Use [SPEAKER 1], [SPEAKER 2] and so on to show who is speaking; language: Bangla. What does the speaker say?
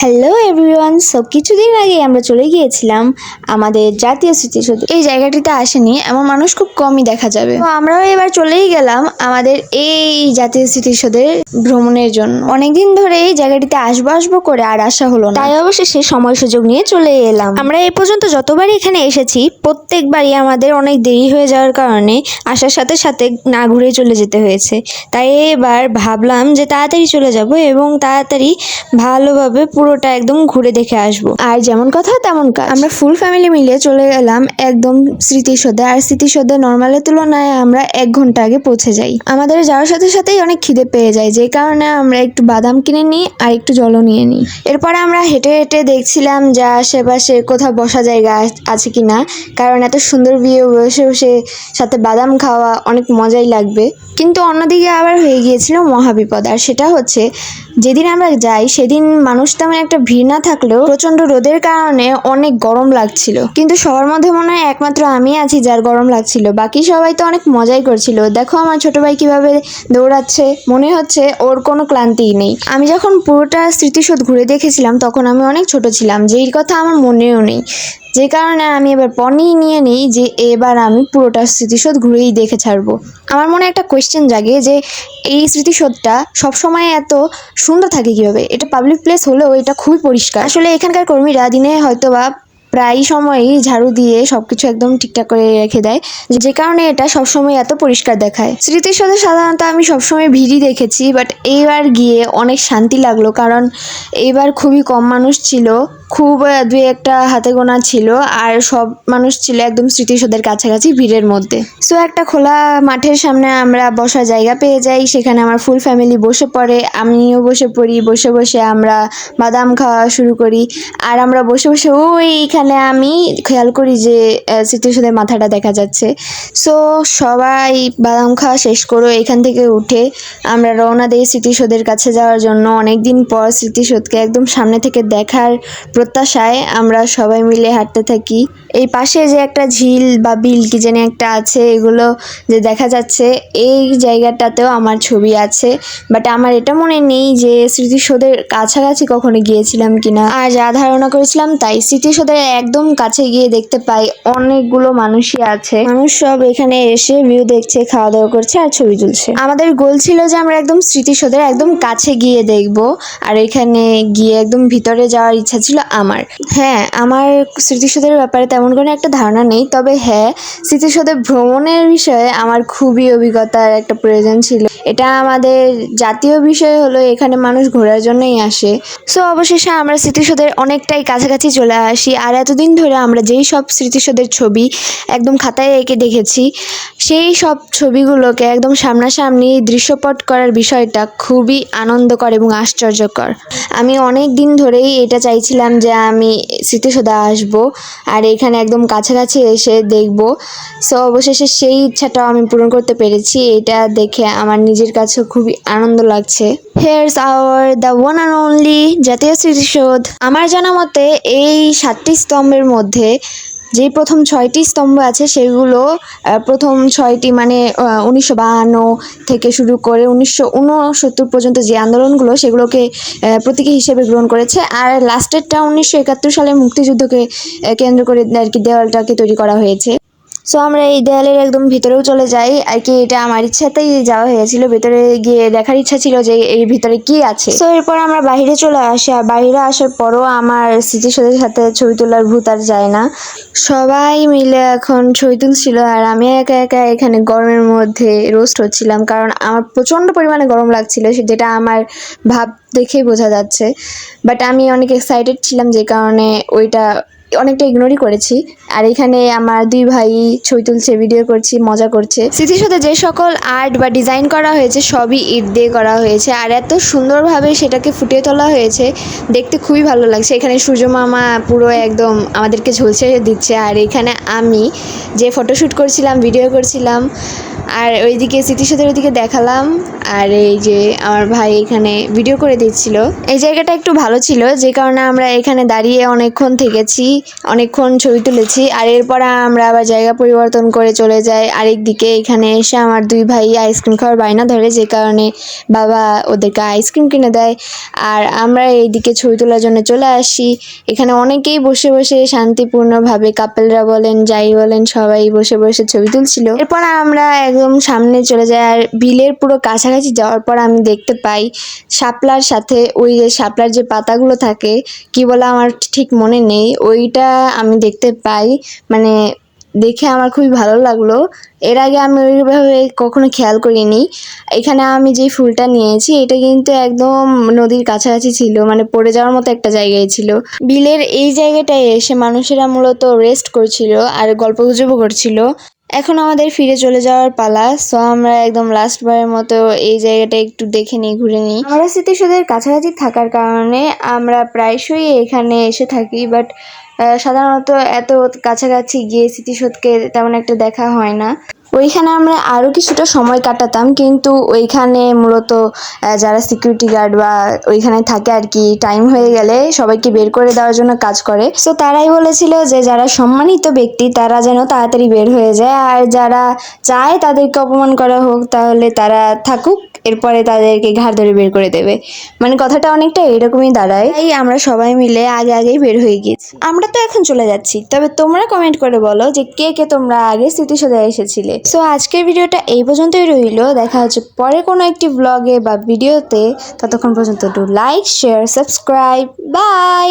[SPEAKER 1] হ্যালো এভরিওয়ান, কিছুদিন আগে আমরা চলে গিয়েছিলাম আমাদের জাতীয় স্মৃতিসৌধ। এই জায়গাটিতে আসেনি এমন মানুষ খুব কমই দেখা যাবে। তো আমরাও এবার চলেই গেলাম আমাদের এই জাতীয় স্মৃতিসৌধের ভ্রমণের জন্য। অনেকদিন ধরে এই জায়গাটিতে আসবো করে আর আসা হলো না, তাই অবশেষে সময় সুযোগ নিয়ে চলে এলাম। আমরা এই পর্যন্ত যতবারই এখানে এসেছি প্রত্যেকবারই আমাদের অনেক দেরি হয়ে যাওয়ার কারণে আসার সাথে সাথে না ঘুরে চলে যেতে হয়েছে। তাই এবার ভাবলাম যে তাড়াতাড়ি চলে যাব এবং তাড়াতাড়ি ভালোভাবে পুরোটা একদম ঘুরে দেখে আসবো। আর যেমন কথা তেমন কাজ, আমরা ফুল ফ্যামিলি মিলে চলে গেলাম একদম স্মৃতিসৌধে। আর স্মৃতিসৌধে নর্মালের তুলনায় আমরা 1 ঘন্টা আগে পৌঁছে যাই। আমাদের যাওয়ার সাথে সাথেই অনেক খিদে পেয়ে যায়, যে কারণে আমরা একটু বাদাম কিনে নিই আর একটু জলও নিয়ে নিই। এরপরে আমরা হেঁটে হেঁটে দেখছিলাম যে আশেপাশে কোথাও বসা জায়গা আছে কিনা, কারণ এত সুন্দর ভিউ, বসে বসে সাথে বাদাম খাওয়া অনেক মজাই লাগবে। কিন্তু অন্যদিকে আবার হয়ে গিয়েছিল মহাবিপদ। আর সেটা হচ্ছে, যেদিন আমরা যাই সেদিন মানুষ তেমন একটা ভিড় না থাকলেও প্রচন্ড রোদের কারণে অনেক গরম লাগছিল। কিন্তু সবার মধ্যে মনে হয় একমাত্র আমি আছি যার গরম লাগছিল, বাকি সবাই তো অনেক মজাই করছিল। দেখো আমার ছোট ভাই কিভাবে দৌড়াচ্ছে, মনে হচ্ছে ওর কোনো ক্লান্তিই নেই। আমি যখন পুরোটা স্মৃতিসৌধ ঘুরে দেখেছিলাম তখন আমি অনেক ছোট ছিলাম, যেই কথা আমার মনেও নেই। যে কারণে আমি এবার পণই নিয়ে নিই যে এবার আমি পুরোটা স্মৃতিসৌধ ঘুরেই দেখে ছাড়বো। আমার মনে একটা কোয়েশ্চেন জাগে যে এই স্মৃতিসৌধটা সবসময় এত সুন্দর থাকে কিভাবে? এটা পাবলিক প্লেস হলেও এটা খুবই পরিষ্কার। আসলে এখানকার কর্মীরা দিনে হয়তোবা প্রায় সময়ই ঝাড়ু দিয়ে সবকিছু একদম ঠিকঠাক করে রেখে দেয়, যে কারণে এটা সবসময় এত পরিষ্কার দেখায়। স্মৃতিসৌধে সাধারণত আমি সবসময় ভিড়ই দেখেছি, বাট এইবার গিয়ে অনেক শান্তি লাগলো, কারণ এইবার খুবই কম মানুষ ছিল, খুব 2-1টা হাতে গোনা ছিল, আর সব মানুষ ছিল একদম স্মৃতিসৌধের কাছাকাছি ভিড়ের মধ্যে। সো একটা খোলা মাঠের সামনে আমরা বসার জায়গা পেয়ে যাই, সেখানে আমার ফুল ফ্যামিলি বসে পড়ে, আমিও বসে পড়ি। বসে বসে আমরা বাদাম খাওয়া শুরু করি। আর আমরা বসে বসে ওইখানে আমি খেয়াল করি যে স্মৃতিসৌধের মাথাটা দেখা যাচ্ছে। সো সবাই বাদাম খাওয়া শেষ করো, এখান থেকে উঠে আমরা রওনা দিই স্মৃতিসৌধের কাছে যাওয়ার জন্য। অনেকদিন পর স্মৃতিসৌধকে একদম সামনে থেকে দেখার প্রত্যাশায় আমরা সবাই মিলে হাঁটতে থাকি। এই পাশে যে একটা ঝিল বা বিল কি জানি একটা আছে, এগুলো যে দেখা যাচ্ছে, এই জায়গাটাতেও আমার ছবি আছে, বাট আমার এটা মনে নেই যে স্মৃতিসৌধের কাছাকাছি কখনো গিয়েছিলাম কিনা। আর যা ধারণা করেছিলাম তাই, স্মৃতিসৌধের একদম কাছে গিয়ে দেখতে পাই অনেকগুলো মানুষই আছে। মানুষ সব এখানে এসে ভিউ দেখছে, খাওয়া দাওয়া করছে আর ছবি তুলছে। আমাদের গোল ছিল যে আমরা একদম স্মৃতিসৌধের একদম কাছে গিয়ে দেখব, আর এখানে গিয়ে একদম ভিতরে যাওয়ার ইচ্ছা ছিল আমার। হ্যাঁ, আমার স্মৃতিসৌধের ব্যাপারে তেমন কোনো একটা ধারণা নেই, তবে হ্যাঁ, স্মৃতিসৌধে ভ্রমণের বিষয়ে আমার খুবই অভিজ্ঞতার একটা প্রয়োজন ছিল। এটা আমাদের জাতীয় বিষয় হলো, এখানে মানুষ ঘোরার জন্যই আসে। সো অবশেষে আমরা স্মৃতিসৌধের অনেকটাই কাছাকাছি চলে আসি। আর এতদিন ধরে আমরা যেই সব স্মৃতিসৌধের ছবি একদম খাতায় এঁকে দেখেছি, সেই সব ছবিগুলোকে একদম সামনাসামনি দৃশ্যপট করার বিষয়টা খুবই আনন্দকর এবং আশ্চর্যকর। আমি অনেক দিন ধরেই এটা চাইছিলাম যে আমি স্মৃতিসৌধে আসবো আর এখানে একদম কাছাকাছি এসে দেখব। সো অবশেষে সেই ইচ্ছাটাও আমি পূরণ করতে পেরেছি। এটা দেখে আমার নিজের কাছে খুবই আনন্দ লাগছে। Here's our the one and only Jatiya Smriti Soudha. আমার জানা মতে এই 7টি স্তম্ভের মধ্যে যে প্রথম 6টি স্তম্ভ আছে সেগুলো প্রথম 6টি মানে 1952 থেকে শুরু করে 1969 পর্যন্ত যে আন্দোলনগুলো, সেগুলোকে প্রতীকী হিসেবে গ্রহণ করেছে। আর লাস্টেরটা 1971 সালে মুক্তিযুদ্ধকে কেন্দ্র করে আর কি দেওয়ালটাকে তৈরি করা হয়েছে। সো আমরা এই দেয়ালের একদম ভিতরেও চলে যাই আর কি। এটা আমার ইচ্ছাতেই যাওয়া হয়েছিল, ভেতরে গিয়ে দেখার ইচ্ছা ছিল যে এর ভিতরে কি আছে। সো এরপর আমরা বাইরে চলে আসি, আর বাইরে আসার পরও আমার স্মৃতিসৌধের সাথে ছবি তোলার ভূত আর যায় না। সবাই মিলে এখন ছবি তুলছিল, আর আমি একা একা এখানে গরমের মধ্যে রোস্ট হচ্ছিলাম, কারণ আমার প্রচণ্ড পরিমাণে গরম লাগছিল, যেটা আমার ভাব দেখেই বোঝা যাচ্ছে। বাট আমি অনেক এক্সাইটেড ছিলাম, যে কারণে ওইটা অনেকটা ইগনোরই করেছি। আর এখানে আমার 2 ভাই ছবি তুলছে, ভিডিও করছি, মজা করছে। স্মৃতিসৌধে যে সকল আর্ট বা ডিজাইন করা হয়েছে সবই ইট দিয়ে করা হয়েছে, আর এত সুন্দরভাবে সেটাকে ফুটিয়ে তোলা হয়েছে, দেখতে খুবই ভালো লাগছে। এখানে সূর্য মামা পুরো একদম আমাদেরকে ঝলসে দিচ্ছে, আর এখানে আমি যে ফটোশ্যুট করছিলাম, ভিডিও করছিলাম, আর ওইদিকে স্মৃতিসৌধের ওইদিকে দেখালাম। আর এই যে আমার ভাই এখানে ভিডিও করে দিচ্ছিল। এই জায়গাটা একটু ভালো ছিল, যে কারণে আমরা এখানে দাঁড়িয়ে অনেকক্ষণ থেকেছি, অনেকক্ষণ ছবি তুলেছি। আর এরপর আমরা আবার জায়গা পরিবর্তন করে চলে যাই আরেক দিকে। এখানে এসে আমার দুই ভাই আইসক্রিম খাওয়ার বায়না ধরে, যে কারণে বাবা ওদেরকে আইসক্রিম কিনে দেয়। আর আমরা এইদিকে ছবি তোলার জন্য চলে আসি। এখানে অনেকেই বসে বসে শান্তিপূর্ণভাবে, কাপেলরা বলেন যাই বলেন সবাই বসে বসে ছবি তুলছিল। এরপর আমরা একদম সামনে চলে যাই। আর বিলের পুরো কাছাকাছি যাওয়ার পর আমি দেখতে পাই শাপলার সাথে ওই যে শাপলার যে পাতাগুলো থাকে, কি বলে আমার ঠিক মনে নেই, ওইটা আমি দেখতে পাই। মানে দেখে আমার খুবই ভালো লাগলো। এর আগে আমি ওইভাবে কখনো খেয়াল করিনি। এখানে আমি যে ফুলটা নিয়েছি এটা কিন্তু একদম নদীর কাছাকাছি ছিল, মানে পড়ে যাওয়ার মতো একটা জায়গায় ছিল। বিলের এই জায়গাটায় এসে মানুষেরা মূলত রেস্ট করছিল আর গল্পগুজবও করছিল। এখন আমাদের ফিরে চলে যাওয়ার পালা। সো আমরা একদম লাস্ট বারের মতো এই জায়গাটা একটু দেখে নিই, ঘুরে নিই। আমরা স্মৃতিসৌধের কাছাকাছি থাকার কারণে আমরা প্রায়শই এখানে এসে থাকি, বাট সাধারণত এত কাছাকাছি গিয়ে স্মৃতিসৌধকে তেমন একটা দেখা হয় না। ওইখানে আমরা আরও কিছুটা সময় কাটাতাম, কিন্তু ওইখানে মূলত যারা সিকিউরিটি গার্ড বা ওইখানে থাকে আর কি, টাইম হয়ে গেলে সবাইকে বের করে দেওয়ার জন্য কাজ করে। সো তারাই বলেছিল যে যারা সম্মানিত ব্যক্তি তারা যেন তাড়াতাড়ি বের হয়ে যায়, আর যারা চায় তাদেরকে অপমান করা হোক তাহলে তারা থাকুক, এরপরে তাদেরকে ঘাড় ধরে বের করে দেবে। মানে কথাটা অনেকটা এরকমই দাঁড়ায়। তাই আমরা সবাই মিলে আগেই বের হয়ে গেছি। আমরা তো এখন চলে যাচ্ছি, তবে তোমরা কমেন্ট করে বলো যে কে কে তোমরা আগে স্মৃতিসৌধে এসেছিলে। সো আজকের ভিডিওটা এই পর্যন্তই রইলো। দেখা হচ্ছে পরে কোনো একটি ব্লগে বা ভিডিওতে। ততক্ষণ পর্যন্ত লাইক, শেয়ার, সাবস্ক্রাইব। বাই।